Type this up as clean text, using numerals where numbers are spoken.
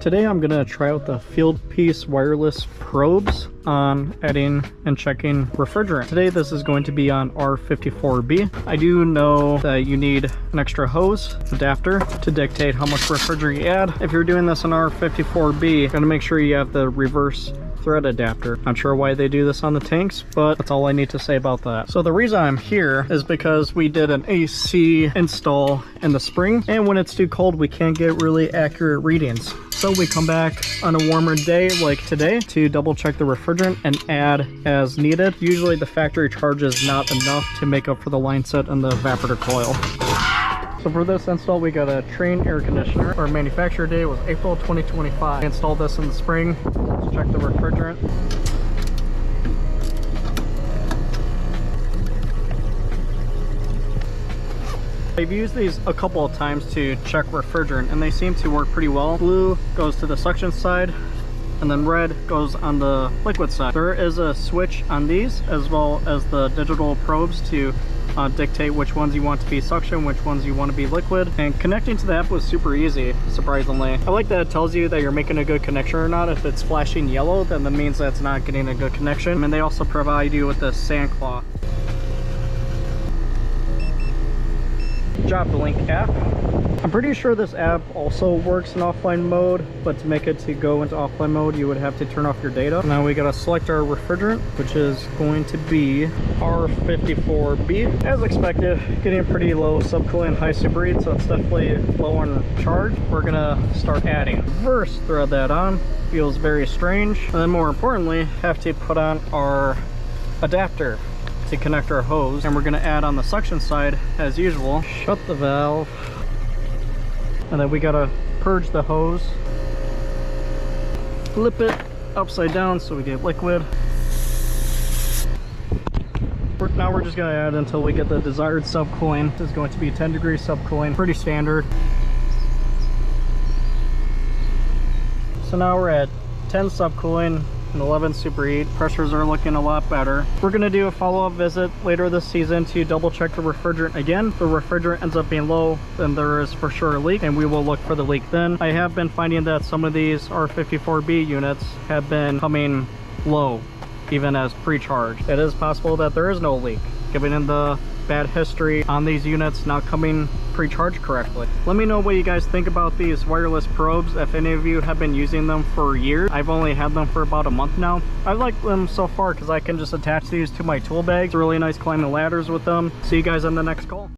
Today I'm gonna try out the Fieldpiece wireless probes on adding and checking refrigerant. Today this is going to be on r454b. I do know that you need an extra hose adapter to dictate how much refrigerant you add. If you're doing this on r454b, you're gonna make sure you have the reverse thread adapter. Not sure why they do this on the tanks, but that's all I need to say about that. So the reason I'm here is because we did an AC install in the spring, and when it's too cold we can't get really accurate readings. So we come back on a warmer day like today to double check the refrigerant and add as needed. Usually the factory charge is not enough to make up for the line set and the evaporator coil. So for this install, we got a Train air conditioner. Our manufacturer date was April 2025. I installed this in the spring. Let's check the refrigerant. I've used these a couple of times to check refrigerant and they seem to work pretty well. Blue goes to the suction side and then red goes on the liquid side. There is a switch on these as well as the digital probes to dictate which ones you want to be suction, which ones you want to be liquid. And connecting to the app was super easy, surprisingly. I like that it tells you that you're making a good connection or not. If it's flashing yellow, then that means that's not getting a good connection. And they also provide you with the sand cloth. Job to link app. I'm pretty sure this app also works in offline mode, but to make it to go into offline mode, you would have to turn off your data. Now we gotta select our refrigerant, which is going to be r454b. As expected, getting pretty low subcooling, high superheat, so it's definitely low on charge. We're gonna start adding. First, thread that on. Feels very strange. And then more importantly, have to put on our adapter to connect our hose, and we're going to add on the suction side as usual. Shut the valve, and then we got to purge the hose, flip it upside down so we get liquid. Now we're just going to add until we get the desired subcooling. This is going to be 10 degrees subcooling, pretty standard. So now we're at 10 subcooling and 11 superheat. Pressures are looking a lot better. We're gonna do a follow-up visit later this season to double check the refrigerant again. If the refrigerant ends up being low, then there is for sure a leak, and we will look for the leak then. I have been finding that some of these r454b units have been coming low, even as pre-charged. It is possible that there is no leak, given the bad history on these units not coming pre-charged correctly. Let me know what you guys think about these wireless probes, if any of you have been using them for years. I've only had them for about a month now. I like them so far because I can just attach these to my tool bags. It's really nice climbing ladders with them. See you guys on the next call.